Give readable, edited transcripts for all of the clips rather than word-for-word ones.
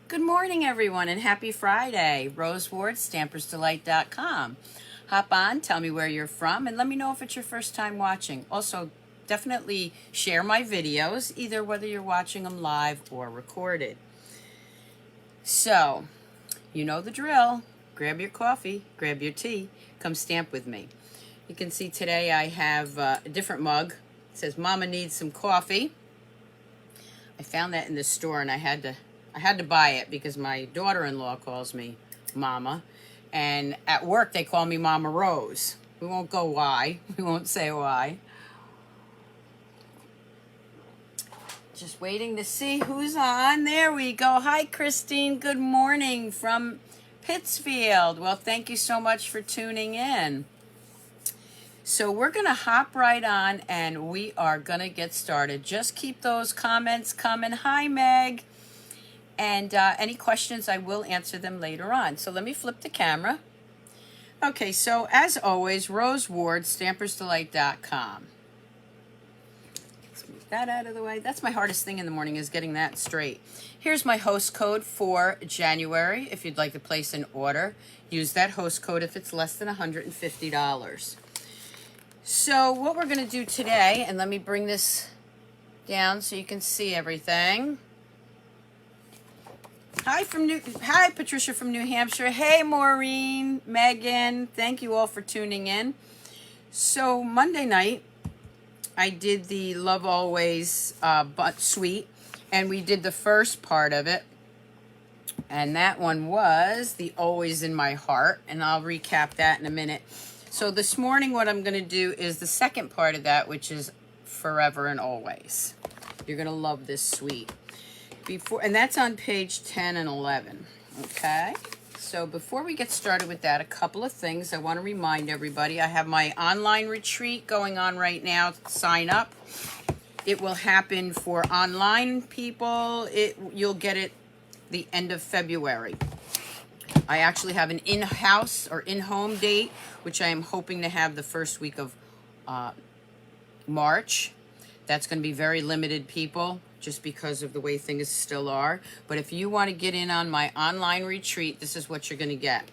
Good morning, everyone, and happy Friday. Rose Ward, stampersdelight.com. Hop on, tell me where you're from, and let me know if it's your first time watching. Also, definitely share my videos, either whether you're watching them live or recorded. So, you know the drill. Grab your coffee, grab your tea, come stamp with me. You can see today I have a different mug. It says, Mama needs some coffee. I found that in the store, and I had to buy it because my daughter-in-law calls me Mama, and at work they call me Mama Rose. We won't go why. We won't say why. Just waiting to see who's on. There we go. Hi, Christine. Good morning from Pittsfield. Well, thank you so much for tuning in. So we're going to hop right on, and we are going to get started. Just keep those comments coming. Hi, Meg. And any questions, I will answer them later on. So let me flip the camera. Okay, so as always, Rose Ward, stampersdelight.com. Let's move that out of the way. That's my hardest thing in the morning, is getting that straight. Here's my host code for January. If you'd like to place an order, use that host code if it's less than $150. So what we're going to do today, and let me bring this down so you can see everything. Hi, Patricia from New Hampshire. Hey, Maureen, Megan. Thank you all for tuning in. So Monday night, I did the Love Always suite, and we did the first part of it, and that one was the Always in My Heart, and I'll recap that in a minute. So this morning, what I'm going to do is the second part of that, which is Forever and Always. You're going to love this suite. And that's on page 10 and 11, okay? So before we get started with that, a couple of things I want to remind everybody. I have my online retreat going on right now. Sign up. It will happen for online people. You'll get it the end of February. I actually have an in-house or in-home date, which I am hoping to have the first week of March. That's going to be very limited people, just because of the way things still are. But if you want to get in on my online retreat, this is what you're going to get.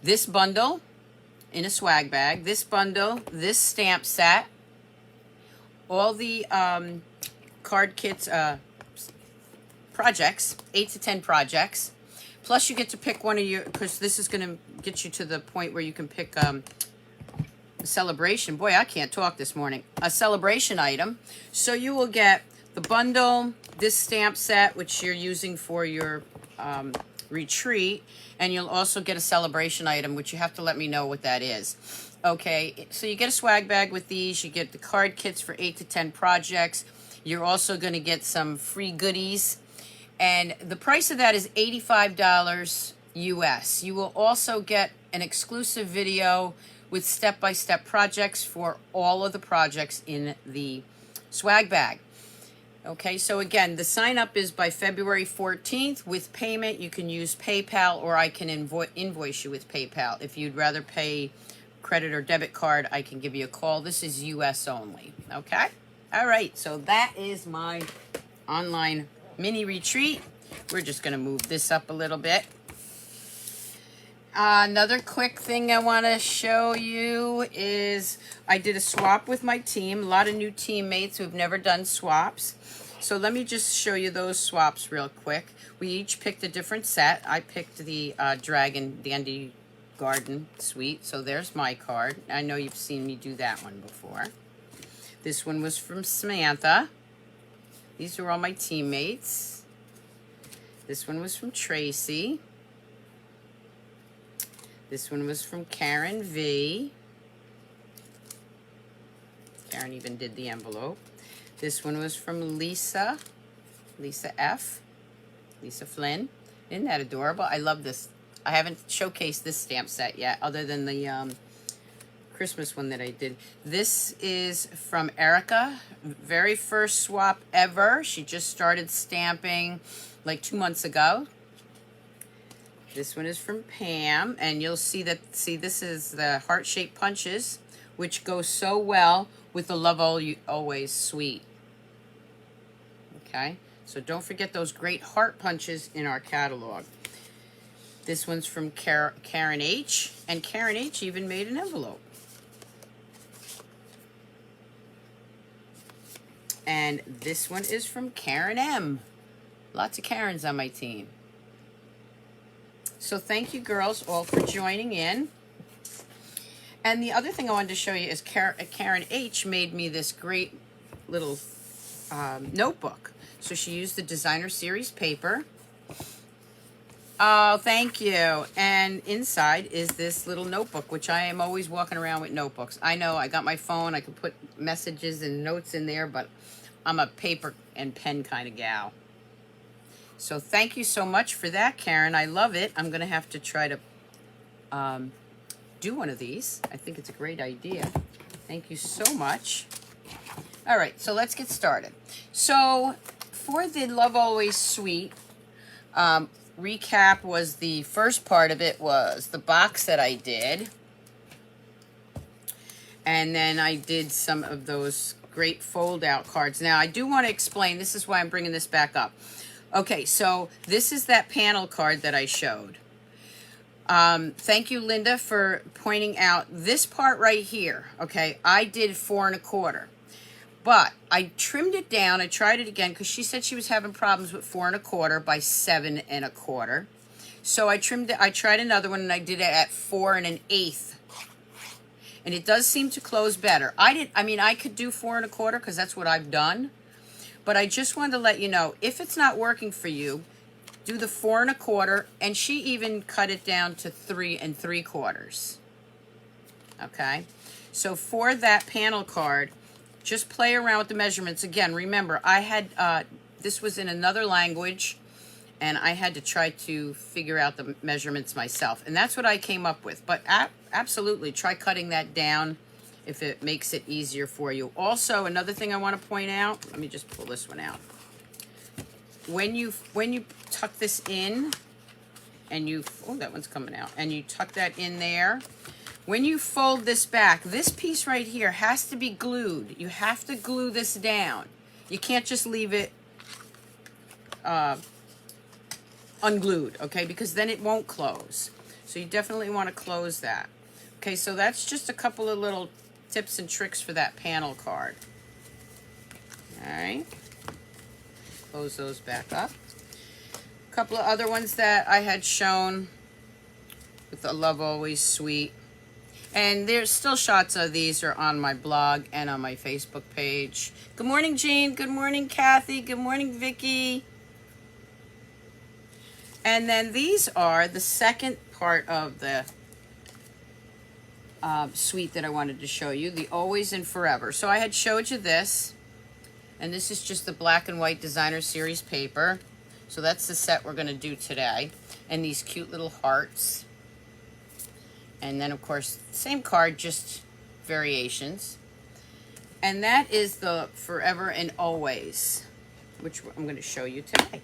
This bundle in a swag bag, this bundle, this stamp set, all the card kits, projects, 8 to 10 projects. Plus you get to pick one of your, because this is going to get you to the point where you can pick a celebration. Boy, I can't talk this morning. A celebration item. So you will get the bundle, this stamp set, which you're using for your retreat, and you'll also get a celebration item, which you have to let me know what that is. Okay, so you get a swag bag with these. You get the card kits for 8 to 10 projects. You're also going to get some free goodies, and the price of that is $85 US. You will also get an exclusive video with step-by-step projects for all of the projects in the swag bag. Okay, so again, the sign-up is by February 14th. With payment, you can use PayPal, or I can invoice you with PayPal. If you'd rather pay credit or debit card, I can give you a call. This is US only, okay? All right, so that is my online mini retreat. We're just going to move this up a little bit. Another quick thing I want to show you is I did a swap with my team. A lot of new teammates who have never done swaps. So let me just show you those swaps real quick. We each picked a different set. I picked the Dragon Dandy Garden Suite. So there's my card. I know you've seen me do that one before. This one was from Samantha. These are all my teammates. This one was from Tracy. This one was from Karen V. Karen even did the envelope. This one was from Lisa F. Lisa Flynn. Isn't that adorable? I love this. I haven't showcased this stamp set yet, other than the Christmas one that I did. This is from Erica. Very first swap ever. She just started stamping like 2 months ago. This one is from Pam, and you'll see that, this is the heart-shaped punches, which go so well with the Love Always suite. Okay, So don't forget those great heart punches in our catalog. This one's from Karen H. And Karen H. even made an envelope. And this one is from Karen M. Lots of Karens on my team. So thank you, girls, all for joining in. And the other thing I wanted to show you is Karen H. made me this great little notebook. So she used the designer series paper. Oh, thank you. And inside is this little notebook, which I am always walking around with notebooks. I know I got my phone. I can put messages and notes in there, but I'm a paper and pen kind of gal. So thank you so much for that, Karen. I love it. I'm going to have to try to do one of these. I think it's a great idea. Thank you so much. All right, so let's get started. So for the Love Always Sweet, recap was the first part of it was the box that I did. And then I did some of those great fold-out cards. Now, I do want to explain. This is why I'm bringing this back up. Okay, so this is that panel card that I showed. Thank you, Linda, for pointing out this part right here. Okay, I did 4 1/4. But I trimmed it down. I tried it again because she said she was having problems with 4 1/4 by 7 1/4. So I trimmed it. I tried another one and I did it at 4 1/8. And it does seem to close better. I mean, I could do 4 1/4 because that's what I've done. But I just wanted to let you know, if it's not working for you, do the 4 1/4. And she even cut it down to 3 3/4. Okay. So for that panel card, just play around with the measurements. Again, remember, I had, this was in another language, and I had to try to figure out the measurements myself. And that's what I came up with. But absolutely, try cutting that down if it makes it easier for you. Also, another thing I want to point out, let me just pull this one out. When you tuck this in, and oh, that one's coming out, and you tuck that in there, when you fold this back, this piece right here has to be glued. You have to glue this down. You can't just leave it unglued, okay? Because then it won't close. So you definitely want to close that. Okay, so that's just a couple of little tips and tricks for that panel card. All right. Close those back up. A couple of other ones that I had shown with the Love Always Sweet. And there's still shots of these are on my blog and on my Facebook page. Good morning, Jean. Good morning, Kathy. Good morning, Vicky. And then these are the second part of the suite that I wanted to show you, the Always and Forever. So I had showed you this, and this is just the black and white designer series paper. So that's the set we're going to do today. And these cute little hearts. And then, of course, same card, just variations. And that is the Forever and Always, which I'm going to show you today.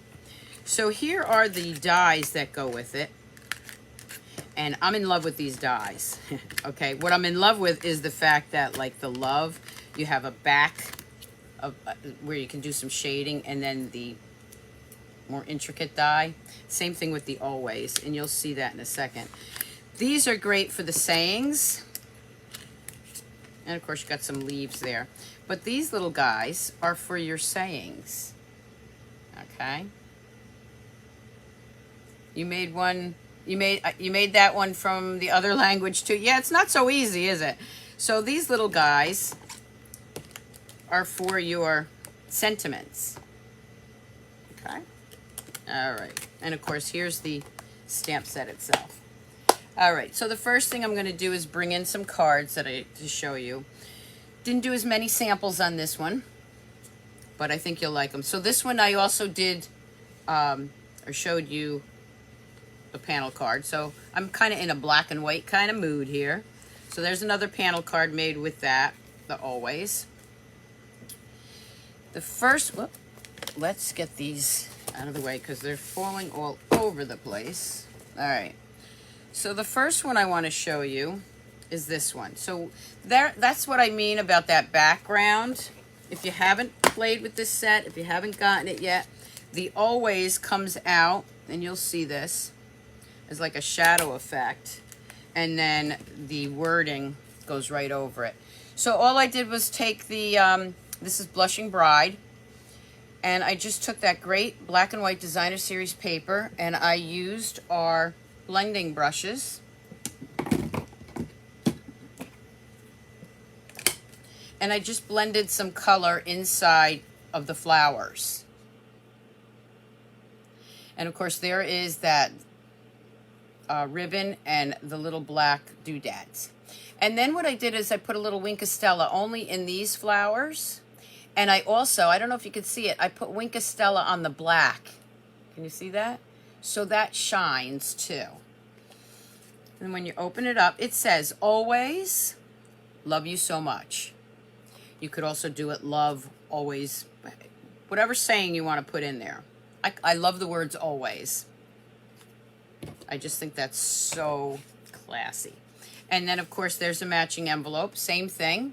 So here are the dies that go with it. And I'm in love with these dies. Okay, what I'm in love with is the fact that, like the Love, you have a back of where you can do some shading, and then the more intricate die. Same thing with the Always, and you'll see that in a second. These are great for the sayings. And of course you got some leaves there. But these little guys are for your sayings. Okay? You made one, you made that one from the other language too. Yeah, it's not so easy, is it? So these little guys are for your sentiments. Okay? All right. And of course, here's the stamp set itself. All right, so the first thing I'm going to do is bring in some cards to show you. Didn't do as many samples on this one, but I think you'll like them. So this one I also did, or showed you the panel card. So I'm kind of in a black and white kind of mood here. So there's another panel card made with that, the Always. The first, whoop, let's get these out of the way because they're falling all over the place. All right. So the first one I want to show you is this one. So that's what I mean about that background. If you haven't played with this set, if you haven't gotten it yet, The always comes out, and you'll see this, as like a shadow effect. And then the wording goes right over it. So all I did was take the, this is Blushing Bride, and I just took that great black and white designer series paper, and I used our blending brushes. And I just blended some color inside of the flowers. And of course there is that ribbon and the little black doodads. And then what I did is I put a little Wink Stella only in these flowers. And I also, I don't know if you can see it, I put Wink Stella on the black. Can you see that? So that shines too. And when you open it up, it says, always love you so much. You could also do it love, always, whatever saying you want to put in there. I love the words always. I just think that's so classy. And then, of course, there's a matching envelope. Same thing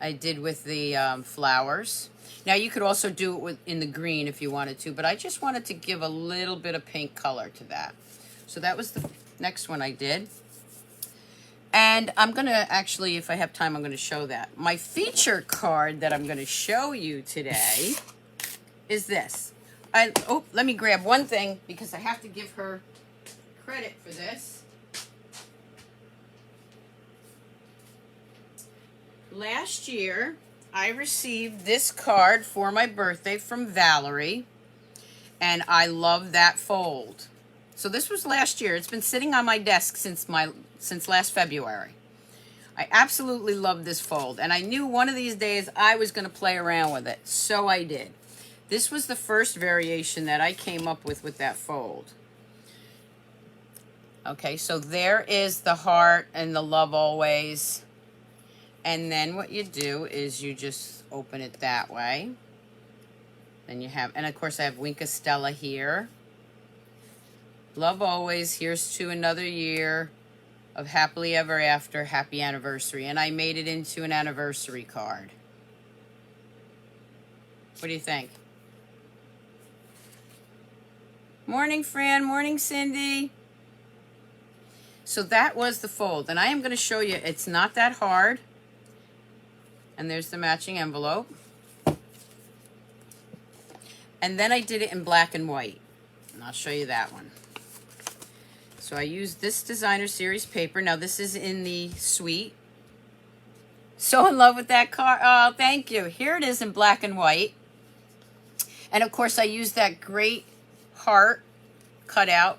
I did with the flowers. Now, you could also do it in the green if you wanted to, but I just wanted to give a little bit of pink color to that. So that was the next one I did. And I'm going to actually, if I have time, I'm going to show that. My feature card that I'm going to show you today is this. Oh, let me grab one thing because I have to give her credit for this. Last year, I received this card for my birthday from Valerie, and I love that fold. So this was last year. It's been sitting on my desk since last February. I absolutely love this fold, and I knew one of these days I was going to play around with it, so I did. This was the first variation that I came up with that fold. Okay, so there is the heart and the love always. And then what you do is you just open it that way. Then you have, and of course I have Wink Stella here. Love always, here's to another year of happily ever after, happy anniversary. And I made it into an anniversary card. What do you think? Morning, Fran. Morning, Cindy. So that was the fold. And I am going to show you, it's not that hard. And there's the matching envelope. And then I did it in black and white. And I'll show you that one. So I used this designer series paper. Now this is in the suite. So in love with that card. Oh, thank you. Here it is in black and white. And of course I used that great heart cutout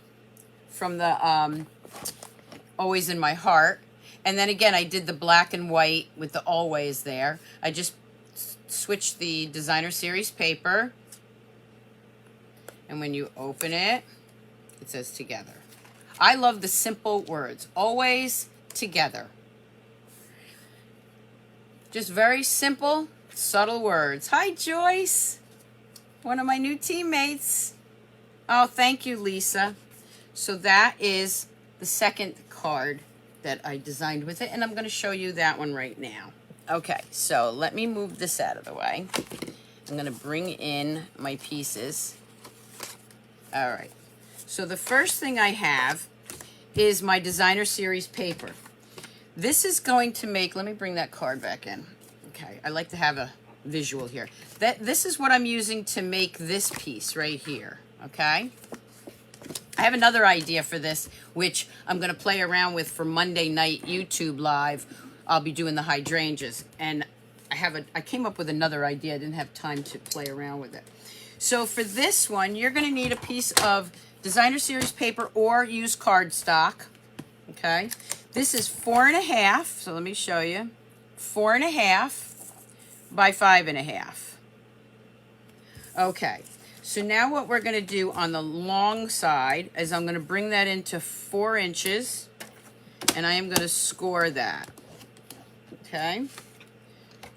from the Always in My Heart. And then again, I did the black and white with the always there. I just switched the designer series paper. And when you open it, it says together. I love the simple words. Always together. Just very simple, subtle words. Hi, Joyce. One of my new teammates. Oh, thank you, Lisa. So that is the second card that I designed with it, and I'm going to show you that one right now. Okay, so let me move this out of the way. I'm going to bring in my pieces. All right, so the first thing I have is my designer series paper. This is going to make, let me bring that card back in. Okay, I like to have a visual here. This is what I'm using to make this piece right here, okay? I have another idea for this, which I'm going to play around with for Monday night YouTube Live. I'll be doing the hydrangeas. And I came up with another idea. I didn't have time to play around with it. So for this one, you're going to need a piece of designer series paper or use cardstock. Okay. This is 4.5. So let me show you. 4.5 by 5.5. Okay. So now what we're going to do on the long side is I'm going to bring that into 4 inches, and I am going to score that. Okay.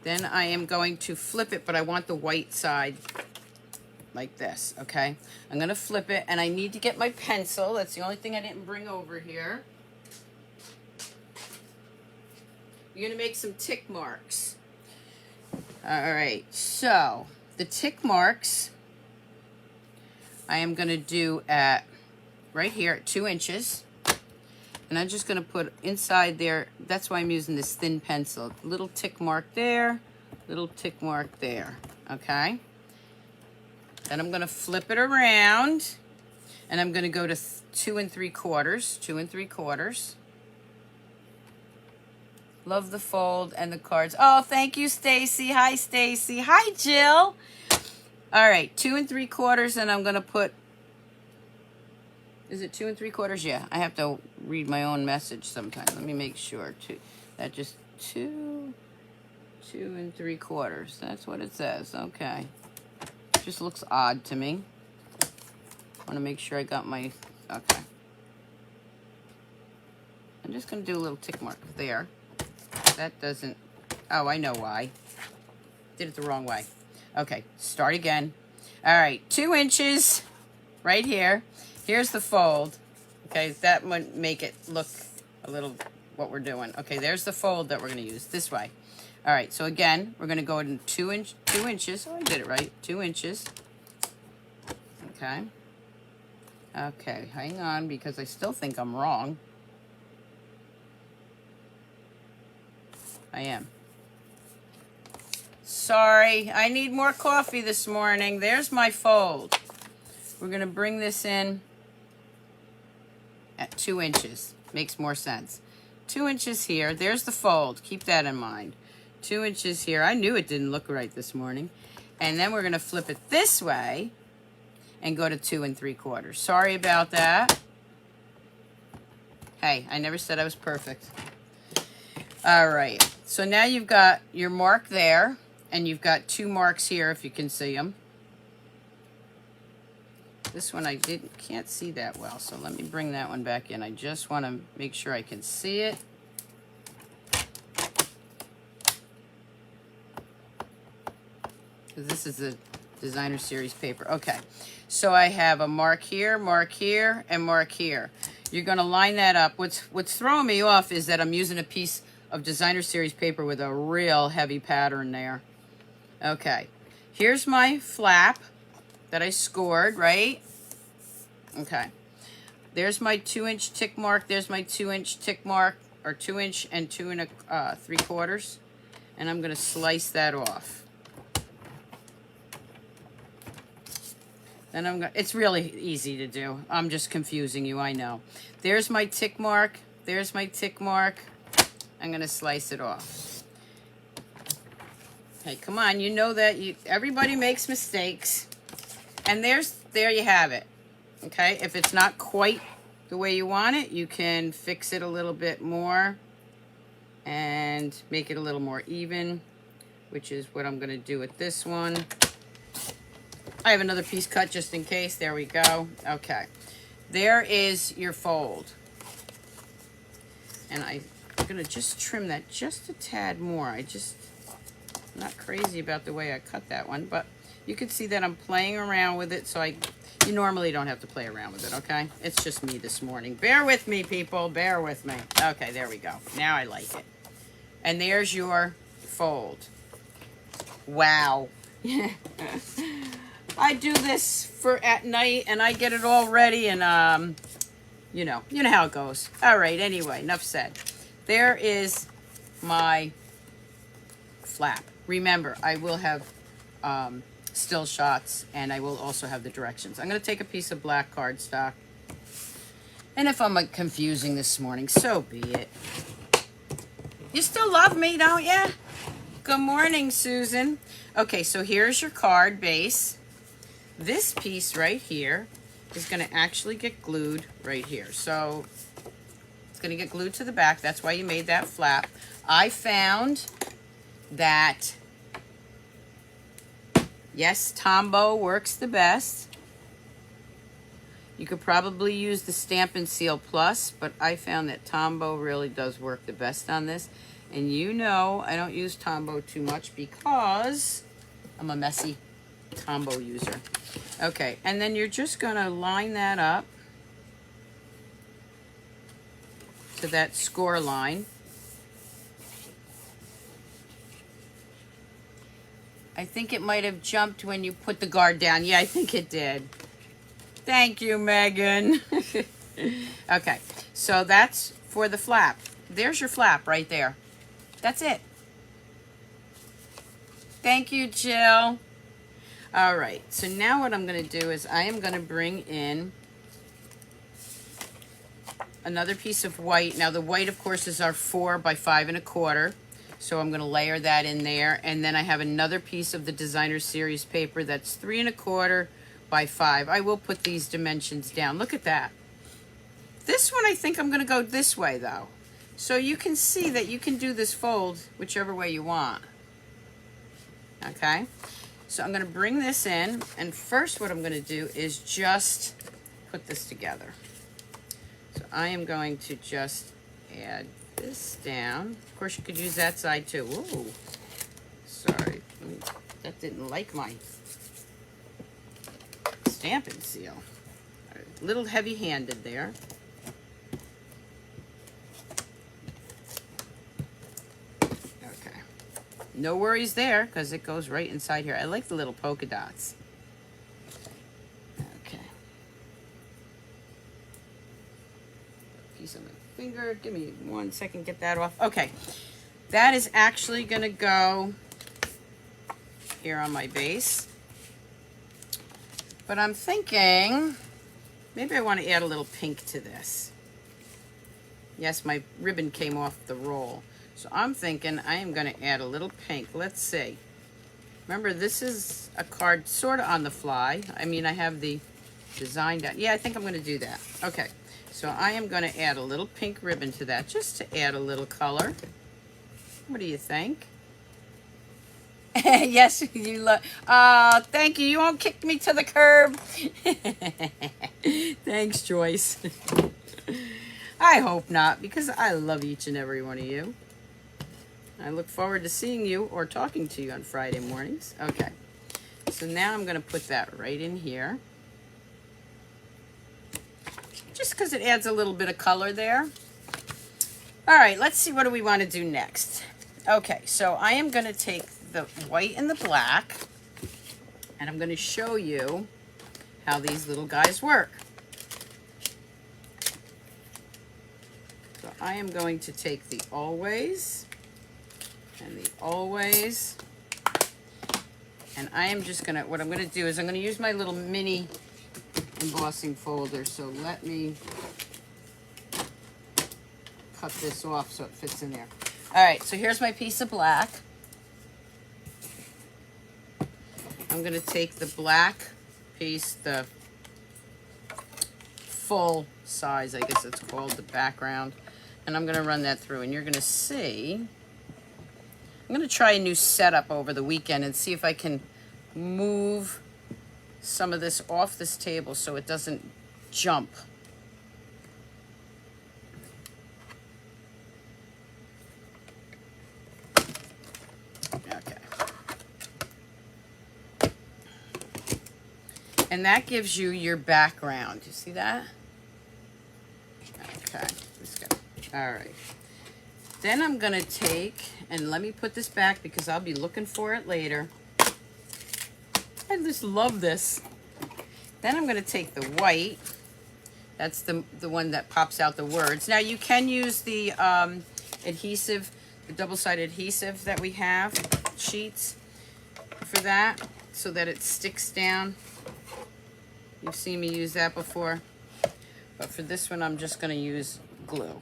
Then I am going to flip it, but I want the white side like this. Okay. I'm going to flip it, and I need to get my pencil. That's the only thing I didn't bring over here. You're going to make some tick marks. All right. So the tick marks I am going to do at right here at 2 inches. And I'm just going to put inside there. That's why I'm using this thin pencil. Little tick mark there, little tick mark there. Okay. Then I'm going to flip it around. And I'm going to go to 2 3/4, 2 3/4. Love the fold and the cards. Oh, thank you, Stacy. Hi, Stacy. Hi, Jill. All right, 2 3/4, and I'm going to put, is it 2 3/4? Yeah, I have to read my own message sometimes. Let me make sure. That just 2 3/4. That's what it says. Okay. Just looks odd to me. I want to make sure I got my, okay. I'm just going to do a little tick mark there. That doesn't, oh, I know why. Did it the wrong way. Okay, start again. All right, 2 inches right here. Here's the fold. Okay, that would make it look a little what we're doing. Okay, there's the fold that we're going to use this way. All right, so again, we're going to go in 2 inches. Oh, I did it right. 2 inches. Okay. Okay, hang on because I still think I'm wrong. I am. Sorry, I need more coffee this morning. There's my fold. We're going to bring this in at 2 inches. Makes more sense. 2 inches here. There's the fold. Keep that in mind. 2 inches here. I knew it didn't look right this morning. And then we're going to flip it this way and go to 2 3/4. Sorry about that. Hey, I never said I was perfect. All right. So now you've got your mark there, and you've got 2 marks here if you can see them. This one I can't see that well, so let me bring that one back in. I just want to make sure I can see it. Because this is a designer series paper. Okay, so I have a mark here, and mark here. You're going to line that up. What's throwing me off is that I'm using a piece of designer series paper with a real heavy pattern there. Okay, here's my flap that I scored, right? Okay, there's my 2 inch tick mark. There's my 2 inch tick mark, or 2 inch and 2 3/4, and I'm going to slice that off. Then it's really easy to do. I'm just confusing you, I know. There's my tick mark. There's my tick mark. I'm going to slice it off. Hey, come on. You know that everybody makes mistakes. And there you have it. Okay? If it's not quite the way you want it, you can fix it a little bit more and make it a little more even, which is what I'm going to do with this one. I have another piece cut just in case. There we go. Okay. There is your fold. And I'm going to just trim that just a tad more. I'm not crazy about the way I cut that one, but you can see that I'm playing around with it, so you normally don't have to play around with it, okay? It's just me this morning. Bear with me, people. Bear with me. Okay, there we go. Now I like it. And there's your fold. Wow. I do this for at night, and I get it all ready, and you know how it goes. All right, anyway, enough said. There is my flap. Remember, I will have still shots, and I will also have the directions. I'm going to take a piece of black cardstock, and if I'm confusing this morning, so be it. You still love me, don't you? Good morning, Susan. Okay, so here's your card base. This piece right here is going to actually get glued right here. So it's going to get glued to the back. That's why you made that flap. I found that, yes, Tombow works the best. You could probably use the Stampin' Seal Plus, but I found that Tombow really does work the best on this. And you know I don't use Tombow too much because I'm a messy Tombow user. Okay, and then you're just going to line that up to that score line. I think it might have jumped when you put the guard down. Yeah, I think it did. Thank you, Megan. Okay, so that's for the flap. There's your flap right there. That's it. Thank you, Jill. All right, so now what I'm going to do is I am going to bring in another piece of white. Now the white, of course, is our 4 by 5 1/4. So I'm going to layer that in there. And then I have another piece of the Designer Series paper that's 3 1/4 by 5. I will put these dimensions down. Look at that. This one, I think I'm going to go this way, though. So you can see that you can do this fold whichever way you want. Okay? So I'm going to bring this in. And first what I'm going to do is just put this together. So I am going to just add this down. Of course, you could use that side too. Ooh, sorry. That didn't like my stamping seal. A little heavy-handed there. Okay. No worries there, because it goes right inside here. I like the little polka dots. Okay. Piece of my finger. Give me 1 second, get that off. Okay. That is actually going to go here on my base. But I'm thinking maybe I want to add a little pink to this. Yes, my ribbon came off the roll. So I'm thinking I am going to add a little pink. Let's see. Remember, this is a card sort of on the fly. I mean, I have the design down. Yeah, I think I'm going to do that. Okay. So I am going to add a little pink ribbon to that just to add a little color. What do you think? Yes, you love. Thank you. You won't kick me to the curb. Thanks, Joyce. I hope not, because I love each and every one of you. I look forward to seeing you or talking to you on Friday mornings. Okay. So now I'm going to put that right in here. Just because it adds a little bit of color there. All right, let's see what do we want to do next. Okay, so I am going to take the white and the black, and I'm going to show you how these little guys work. So I am going to take the always and the always, and I am just going to, what I'm going to do is I'm going to use my little mini embossing folder. So let me cut this off so it fits in there. All right, so here's my piece of black. I'm going to take the black piece, the full size, I guess it's called, the background, and I'm going to run that through, and you're going to see, I'm going to try a new setup over the weekend and see if I can move some of this off this table so it doesn't jump. Okay. And that gives you your background. You see that? Okay. Let's go. All right. Then I'm going to take, and let me put this back because I'll be looking for it later. I just love this. Then I'm going to take the white. That's the one that pops out the words. Now you can use the adhesive, the double-sided adhesive that we have, sheets, for that, so that it sticks down. You've seen me use that before. But for this one, I'm just going to use glue.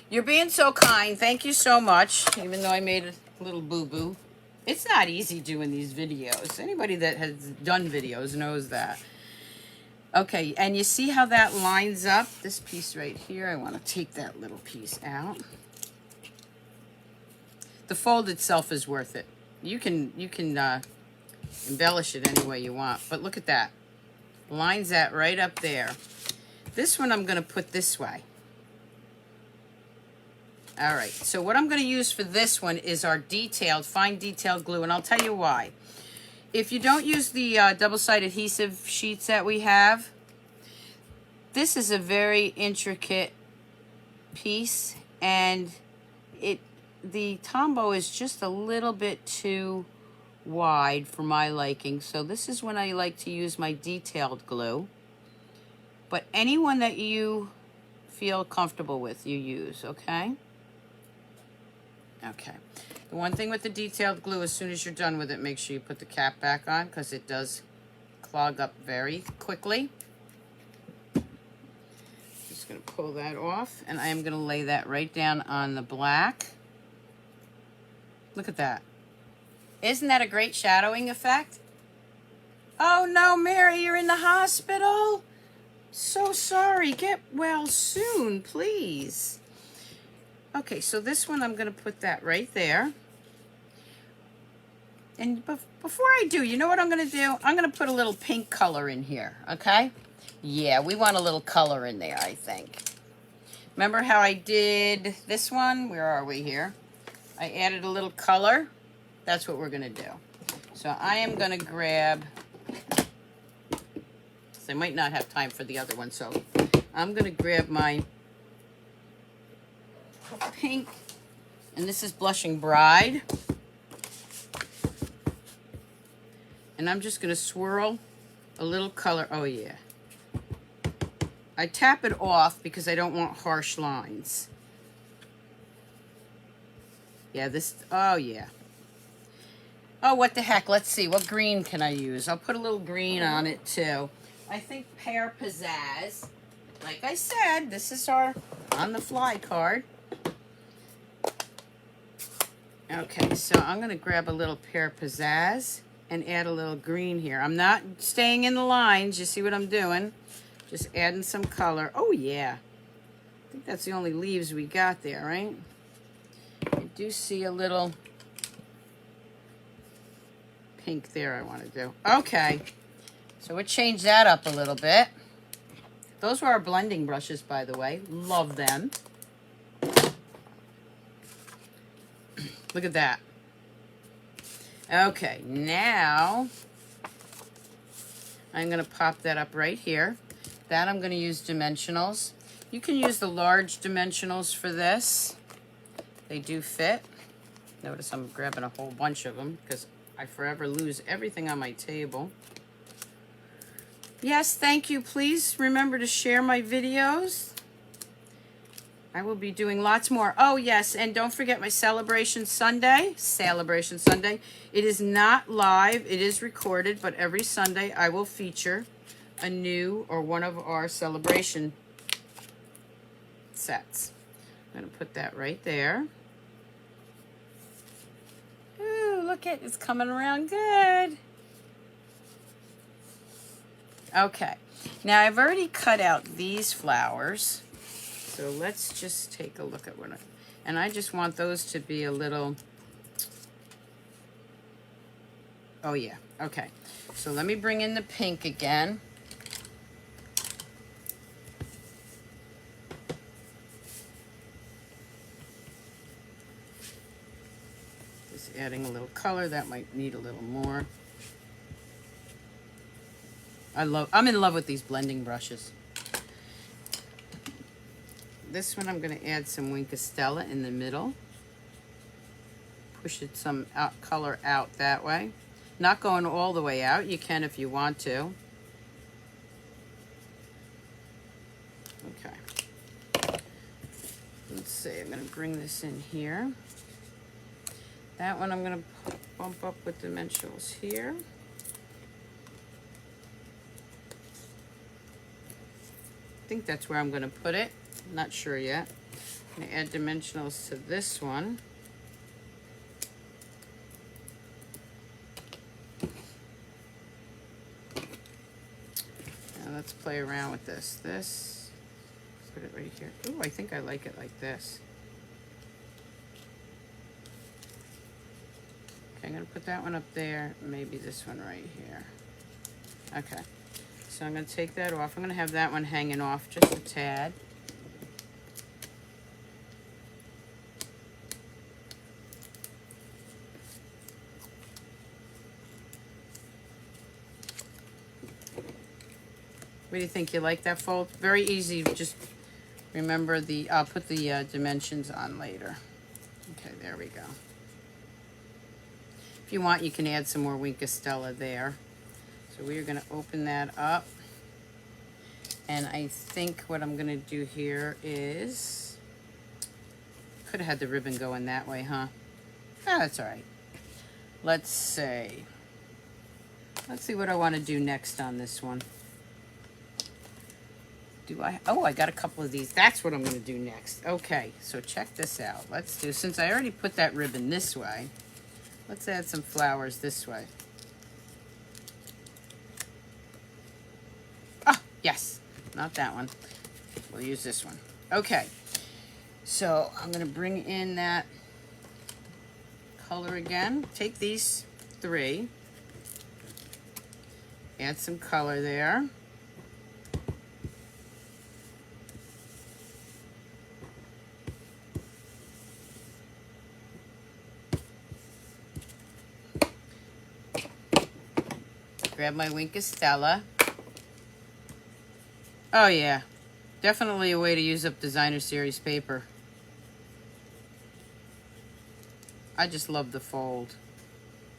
You're being so kind. Thank you so much, even though I made a little boo-boo. It's not easy doing these videos. Anybody that has done videos knows that. Okay, and you see how that lines up? This piece right here, I want to take that little piece out. The fold itself is worth it. You can embellish it any way you want, but look at that. Lines that right up there. This one I'm going to put this way. All right, so what I'm going to use for this one is our detailed, fine detailed glue, and I'll tell you why. If you don't use the double-sided adhesive sheets that we have, this is a very intricate piece, and the Tombow is just a little bit too wide for my liking. So this is when I like to use my detailed glue. But any one that you feel comfortable with, you use, okay? Okay. The one thing with the detailed glue, as soon as you're done with it, make sure you put the cap back on because it does clog up very quickly. Just going to pull that off, and I am going to lay that right down on the black. Look at that. Isn't that a great shadowing effect? Oh no, Mary, you're in the hospital? So sorry. Get well soon, please. Okay, so this one, I'm going to put that right there. And before I do, you know what I'm going to do? I'm going to put a little pink color in here, okay? Yeah, we want a little color in there, I think. Remember how I did this one? Where are we here? I added a little color. That's what we're going to do. So I am going to grab... I might not have time for the other one, so I'm going to grab my pink, and this is Blushing Bride. And I'm just going to swirl a little color. Oh, yeah. I tap it off because I don't want harsh lines. Yeah, this, oh, yeah. Oh, what the heck? Let's see. What green can I use? I'll put a little green on it, too. I think Pear Pizzazz. Like I said, this is our on-the-fly card. Okay, so I'm going to grab a little Pear Pizzazz and add a little green here. I'm not staying in the lines. You see what I'm doing? Just adding some color. Oh, yeah. I think that's the only leaves we got there, right? I do see a little pink there I want to do. Okay. So we'll change that up a little bit. Those were our blending brushes, by the way. Love them. Look at that. Okay, now I'm going to pop that up right here. That I'm going to use dimensionals. You can use the large dimensionals for this. They do fit. Notice I'm grabbing a whole bunch of them because I forever lose everything on my table. Yes, thank you. Please remember to share my videos. I will be doing lots more. Oh, yes, and don't forget my Celebration Sunday. Celebration Sunday. It is not live. It is recorded, but every Sunday I will feature a new or one of our celebration sets. I'm going to put that right there. Ooh, look at it. It's coming around good. Okay, now I've already cut out these flowers, so let's just take a look at what and I just want those to be a little, oh yeah, okay. So let me bring in the pink again. Just adding a little color, that might need a little more. I'm in love with these blending brushes. This one I'm going to add some Wink of Stella in the middle. Push it some color out that way. Not going all the way out. You can if you want to. Okay. Let's see. I'm going to bring this in here. That one I'm going to bump up with dimensionals here. I think that's where I'm going to put it. Not sure yet. I'm going to add dimensionals to this one. Now let's play around with this. Let's put it right here. Ooh, I think I like it like this. Okay, I'm going to put that one up there. Maybe this one right here. Okay. So I'm going to take that off. I'm going to have that one hanging off just a tad. What do you think? You like that fold? Very easy. Just remember I'll put the dimensions on later. Okay, there we go. If you want, you can add some more Wink of Stella there. So we are going to open that up. And I think what I'm going to do here is, could have had the ribbon going that way, huh? Oh, that's all right. Let's see. Let's see what I want to do next on this one. Oh, I got a couple of these. That's what I'm going to do next. Okay, so check this out. Let's do, since I already put that ribbon this way, let's add some flowers this way. Oh, yes. Not that one. We'll use this one. Okay. So I'm going to bring in that color again. Take these 3. Add some color there. Grab my Wink of Stella. Oh yeah, definitely a way to use up designer series paper. I just love the fold.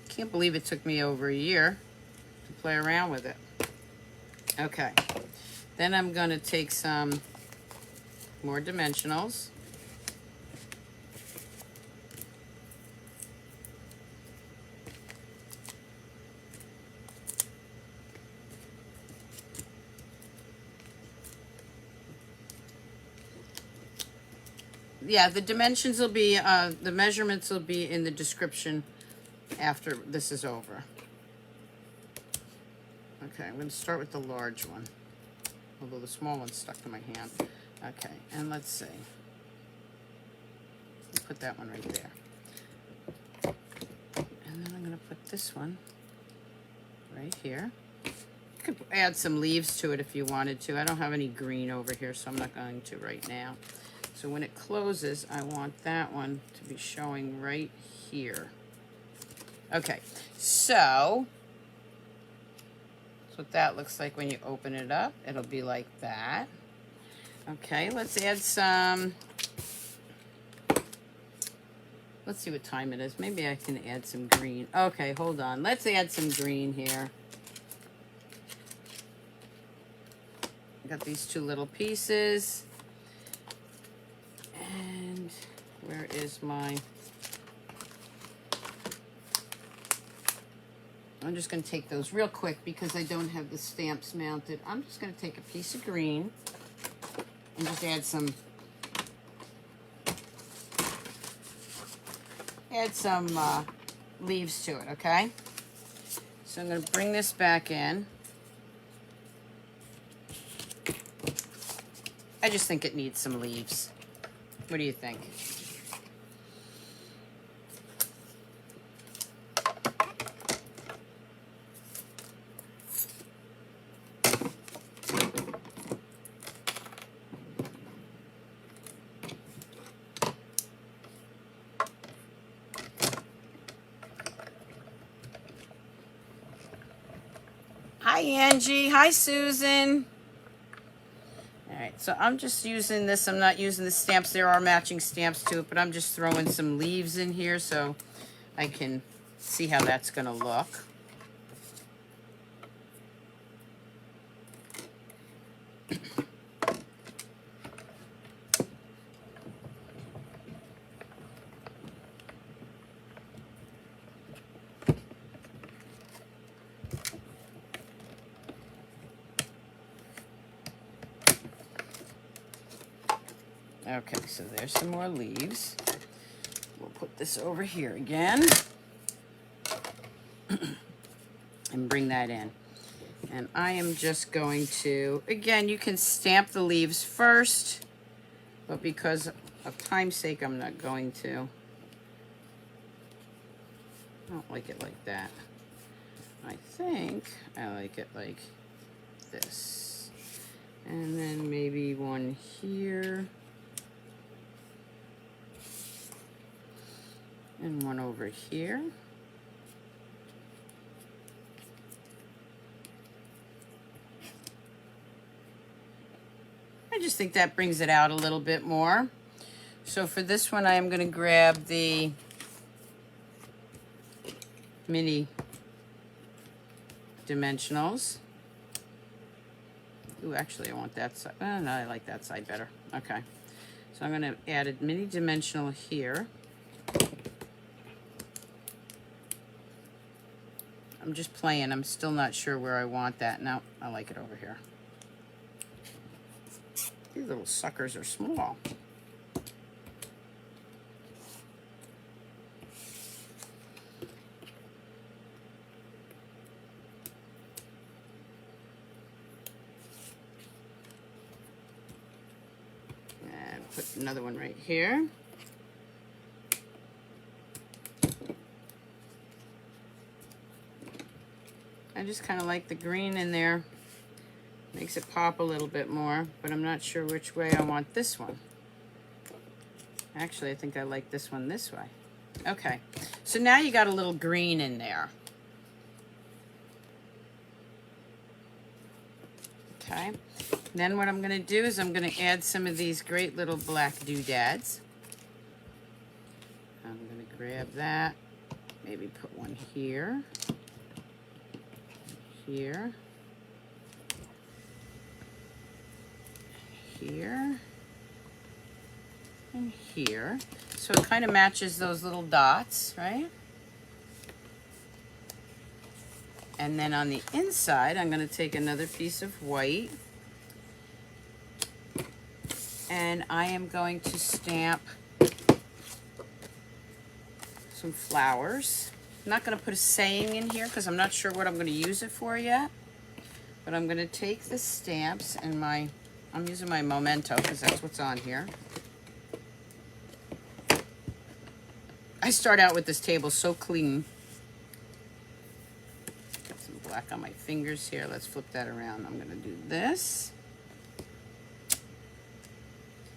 Can't believe it took me over a year to play around with it. Okay, then I'm gonna take some more dimensionals. Yeah, the dimensions will be, the measurements will be in the description after this is over. Okay, I'm going to start with the large one, although the small one's stuck to my hand. Okay, and let's see. Put that one right there. And then I'm going to put this one right here. You could add some leaves to it if you wanted to. I don't have any green over here, so I'm not going to right now. So when it closes, I want that one to be showing right here. Okay, so that's what that looks like when you open it up. It'll be like that. Okay, let's add some, let's see what time it is. Maybe I can add some green. Okay, hold on. Let's add some green here. I got these 2 little pieces. And where is my, I'm just going to take those real quick because I don't have the stamps mounted. I'm just going to take a piece of green and just add some leaves to it, okay? So I'm going to bring this back in. I just think it needs some leaves. What do you think? Hi, Angie. Hi, Susan. So I'm just using this. I'm not using the stamps. There are matching stamps to it, but I'm just throwing some leaves in here so I can see how that's going to look. Okay, so there's some more leaves. We'll put this over here again and bring that in. And I am just going to, again, you can stamp the leaves first, but because of time's sake, I'm not going to. I don't like it like that. I think I like it like this. And then maybe one here. And one over here. I just think that brings it out a little bit more. So for this one, I am going to grab the mini dimensionals. Ooh, actually I want that side. Oh, no, I like that side better. Okay. So I'm going to add a mini dimensional here. I'm just playing. I'm still not sure where I want that. No, I like it over here. These little suckers are small. And put another one right here. I just kind of like the green in there. Makes it pop a little bit more, but I'm not sure which way I want this one. Actually, I think I like this one this way. Okay, so now you got a little green in there. Okay, then what I'm going to do is I'm going to add some of these great little black doodads. I'm going to grab that, maybe put one here. Here, here, and here. So it kind of matches those little dots, right? And then on the inside, I'm going to take another piece of white, and I am going to stamp some flowers. I'm not going to put a saying in here because I'm not sure what I'm going to use it for yet. But I'm going to take the stamps and I'm using my Memento because that's what's on here. I start out with this table so clean. Got some black on my fingers here. Let's flip that around. I'm going to do this.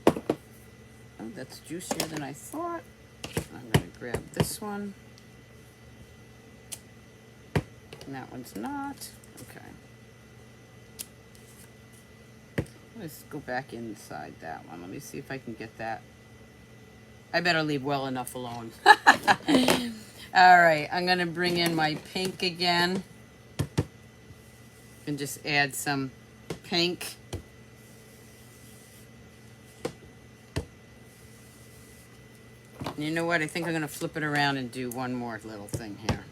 Oh, that's juicier than I thought. I'm going to grab this one. And that one's not. Okay. Let's go back inside that one. Let me see if I can get that. I better leave well enough alone. All right, I'm going to bring in my pink again. And just add some pink. And you know what? I think I'm going to flip it around and do one more little thing here.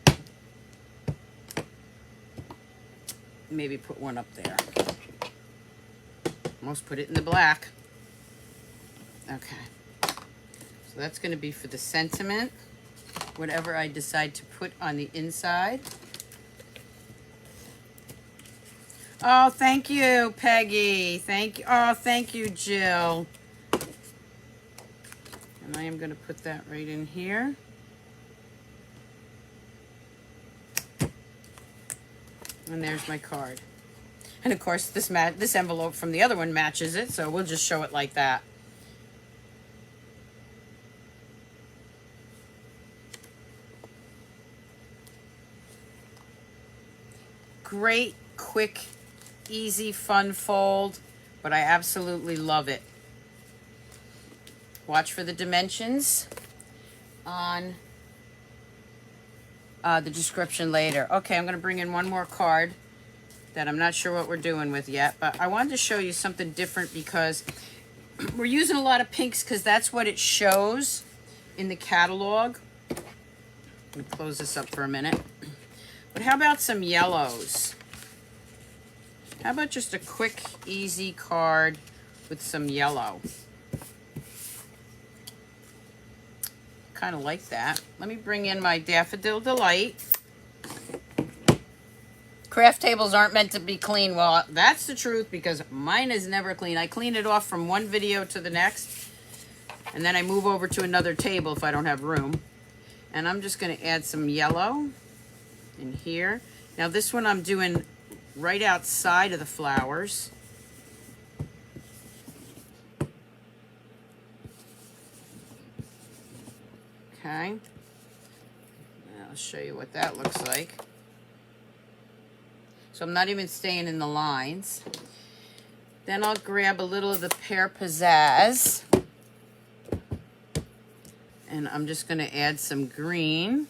Maybe put one up there. Almost put it in the black. Okay. So that's going to be for the sentiment. Whatever I decide to put on the inside. Oh, thank you, Peggy. Thank you. Oh, thank you, Jill. And I am going to put that right in here. And there's my card. And of course, this envelope from the other one matches it, so we'll just show it like that. Great, quick, easy, fun fold, but I absolutely love it. Watch for the dimensions on the description later. Okay, I'm going to bring in one more card that I'm not sure what we're doing with yet, but I wanted to show you something different because we're using a lot of pinks because that's what it shows in the catalog. I'm going to close this up for a minute. But how about some yellows? How about just a quick, easy card with some yellow? Kind of like that. Let me bring in my Daffodil Delight. Craft tables aren't meant to be clean. Well, that's the truth because mine is never clean. I clean it off from one video to the next, and then I move over to another table if I don't have room. And I'm just going to add some yellow in here. Now this one I'm doing right outside of the flowers. Okay. I'll show you what that looks like. So I'm not even staying in the lines. Then I'll grab a little of the Pear Pizzazz. And I'm just going to add some green.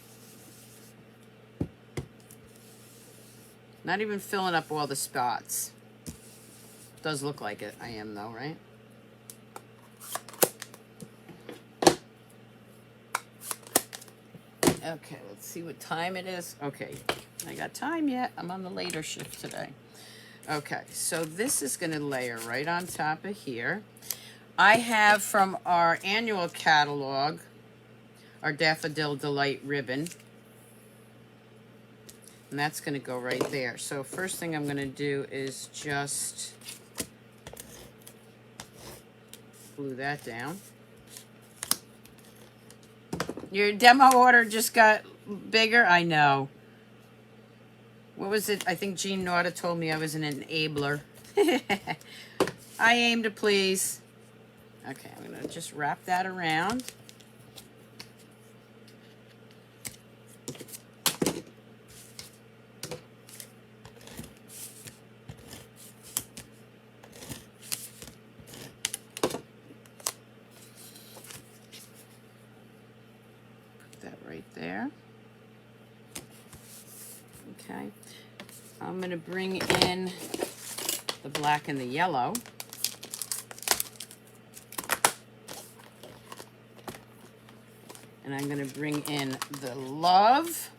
Not even filling up all the spots. Does look like it. I am though, right? Okay, let's see what time it is. Okay, I got time yet. I'm on the later shift today. Okay, so this is going to layer right on top of here. I have from our annual catalog, our Daffodil Delight ribbon. And that's going to go right there. So first thing I'm going to do is just glue that down. Your demo order just got bigger? I know. What was it? I think Jean Nauta told me I was an enabler. I aim to please. Okay, I'm going to just wrap that around. There. Okay. I'm going to bring in the black and the yellow. And I'm going to bring in the love.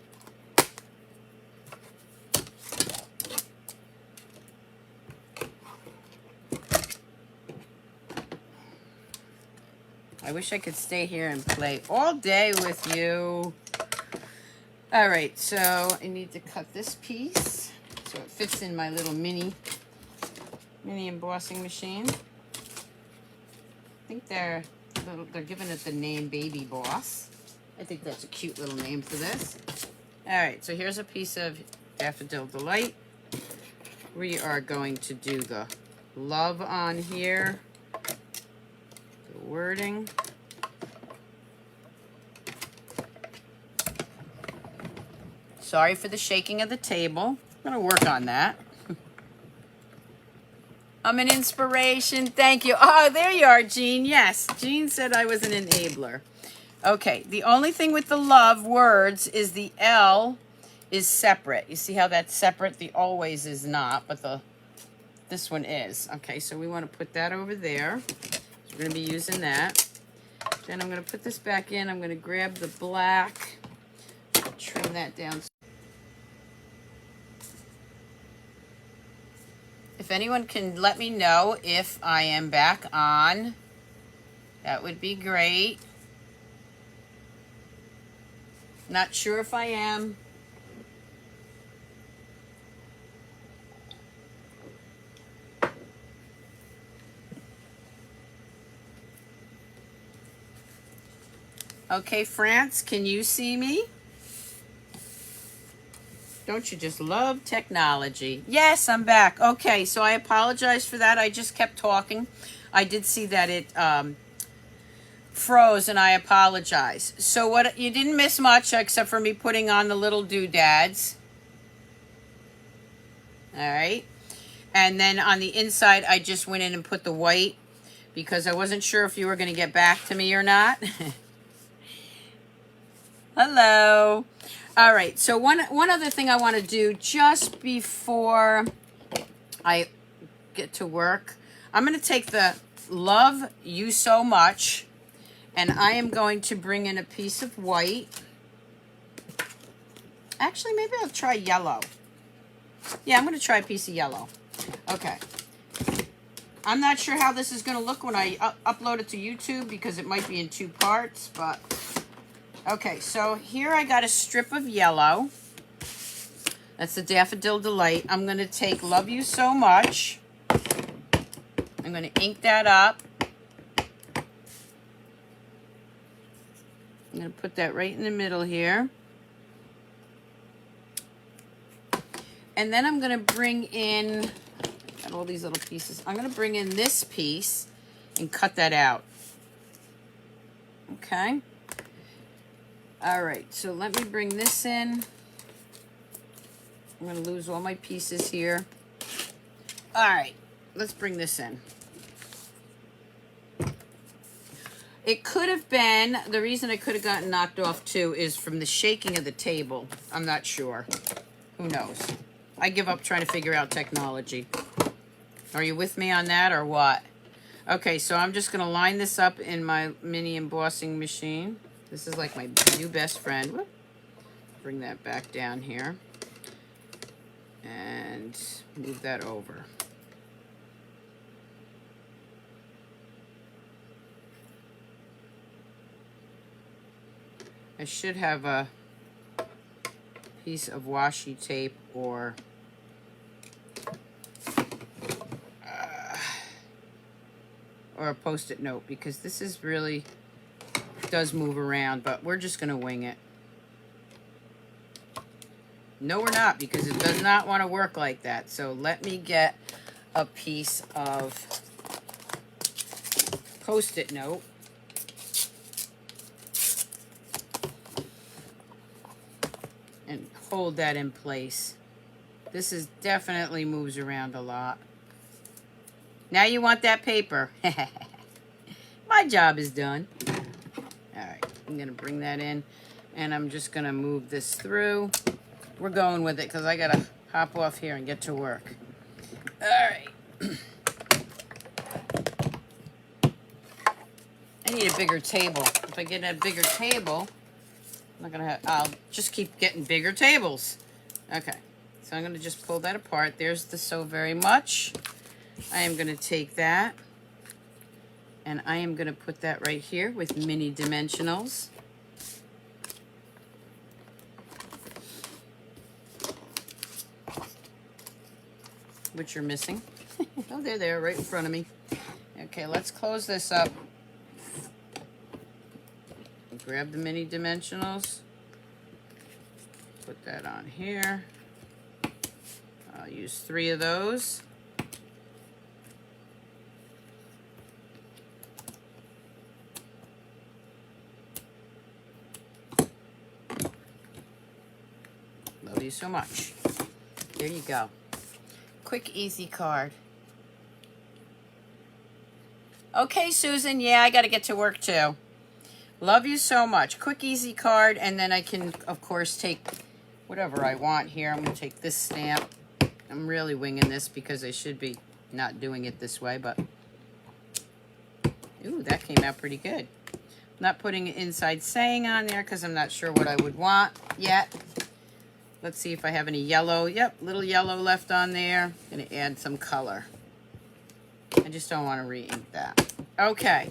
I wish I could stay here and play all day with you. All right, so I need to cut this piece so it fits in my little mini embossing machine. I think they're giving it the name Baby Boss. I think that's a cute little name for this. All right, so here's a piece of Daffodil Delight. We are going to do the love on here. Wording. Sorry for the shaking of the table. I'm going to work on that. I'm an inspiration. Thank you. Oh, there you are, Jean. Yes, Jean said I was an enabler. Okay, the only thing with the love words is the L is separate. You see how that's separate? The always is not, but this one is. Okay, so we want to put that over there. We're going to be using that. Then I'm going to put this back in. I'm going to grab the black, trim that down. If anyone can let me know if I am back on, that would be great. Not sure if I am. Okay, France, can you see me? Don't you just love technology? Yes, I'm back. Okay, so I apologize for that. I just kept talking. I did see that it froze, and I apologize. So what? You didn't miss much except for me putting on the little doodads. All right. And then on the inside, I just went in and put the white because I wasn't sure if you were going to get back to me or not. Hello. All right, so one other thing I want to do just before I get to work, I'm going to take the Love You So Much, and I am going to bring in a piece of white. Actually, maybe I'll try yellow. Yeah, I'm going to try a piece of yellow. Okay. I'm not sure how this is going to look when I upload it to YouTube because it might be in 2 parts, but... Okay, so here I got a strip of yellow. That's the Daffodil Delight. I'm going to take Love You So Much. I'm going to ink that up. I'm going to put that right in the middle here. And then I'm going to bring in, got all these little pieces. I'm going to bring in this piece and cut that out. Okay. All right, so let me bring this in. I'm going to lose all my pieces here. All right, let's bring this in. It could have been, the reason I could have gotten knocked off too is from the shaking of the table. I'm not sure. Who knows? I give up trying to figure out technology. Are you with me on that or what? Okay, so I'm just going to line this up in my mini embossing machine. This is like my new best friend. Whoop. Bring that back down here. And move that over. I should have a piece of washi tape or a post-it note, because this is really does move around, but we're just going to wing it. No, we're not, because it does not want to work like that. So let me get a piece of post-it note. And hold that in place. This is definitely moves around a lot. Now you want that paper. My job is done. All right, I'm going to bring that in, and I'm just going to move this through. We're going with it because I got to hop off here and get to work. All right. I need a bigger table. If I get a bigger table, I'm not going to have, I'll just keep getting bigger tables. Okay, so I'm going to just pull that apart. There's the so very much. I am going to take that, and I am going to put that right here with mini dimensionals. Which you're missing. Oh, they're there right in front of me. Okay, let's close this up. Grab the mini dimensionals. Put that on here. I'll use 3 of those. Love you so much. There you go. Quick, easy card. Okay, Susan. Yeah, I got to get to work too. Love you so much. Quick, easy card. And then I can, of course, take whatever I want here. I'm going to take this stamp. I'm really winging this because I should be not doing it this way, but ooh, that came out pretty good. I'm not putting an inside saying on there because I'm not sure what I would want yet. Let's see if I have any yellow. Yep, little yellow left on there. Gonna add some color. I just don't want to re-ink that. Okay,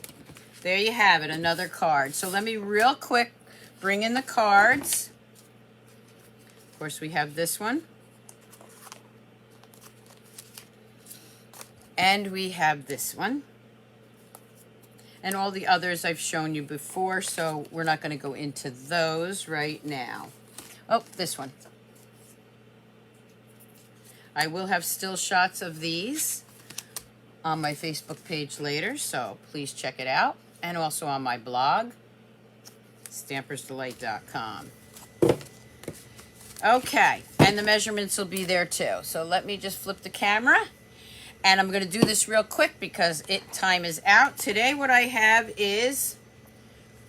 there you have it, another card. So let me real quick bring in the cards. Of course, we have this one. And we have this one. And all the others I've shown you before, so we're not going to go into those right now. Oh, this one. I will have still shots of these on my Facebook page later, so please check it out. And also on my blog, stampersdelight.com. Okay, and the measurements will be there too. So let me just flip the camera. And I'm going to do this real quick because time is out. Today what I have is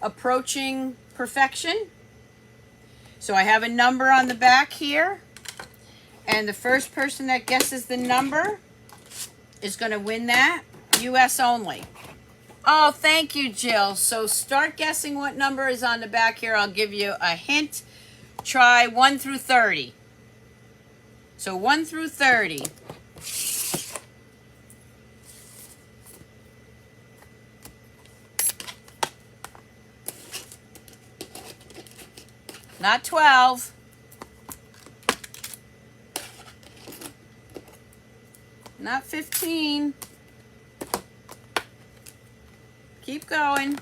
approaching perfection. So I have a number on the back here. And the first person that guesses the number is going to win that. US only. Oh, thank you, Jill. So start guessing what number is on the back here. I'll give you a hint. Try 1 through 30. So 1 through 30. Not 12. Not 15. Keep going.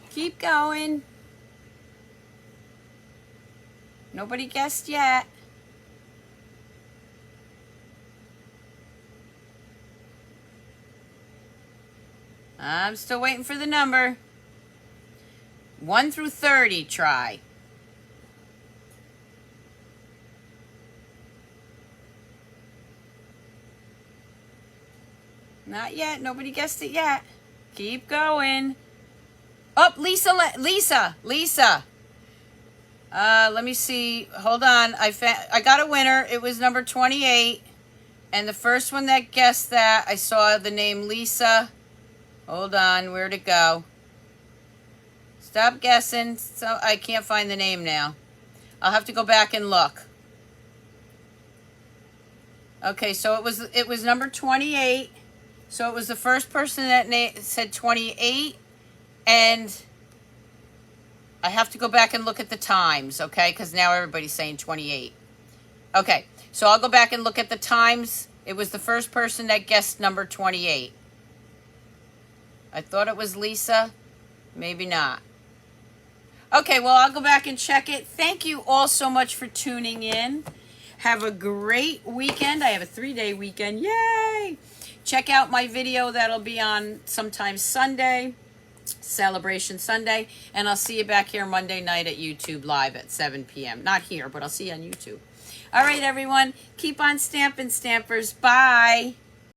Keep going. Nobody guessed yet. I'm still waiting for the number. 1 through 30, try. Not yet. Nobody guessed it yet. Keep going. Oh, Lisa. Let me see. Hold on. I got a winner. It was number 28. And the first one that guessed that, I saw the name Lisa. Hold on. Where'd it go? Stop guessing. So I can't find the name now. I'll have to go back and look. Okay, so it was number 28. So it was the first person that said 28. And I have to go back and look at the times, okay? Because now everybody's saying 28. Okay, so I'll go back and look at the times. It was the first person that guessed number 28. I thought it was Lisa. Maybe not. Okay, well, I'll go back and check it. Thank you all so much for tuning in. Have a great weekend. I have a 3-day weekend. Yay! Check out my video. That'll be on sometime Sunday. Celebration Sunday. And I'll see you back here Monday night at YouTube Live at 7 p.m. Not here, but I'll see you on YouTube. All right, everyone. Keep on stamping, stampers. Bye.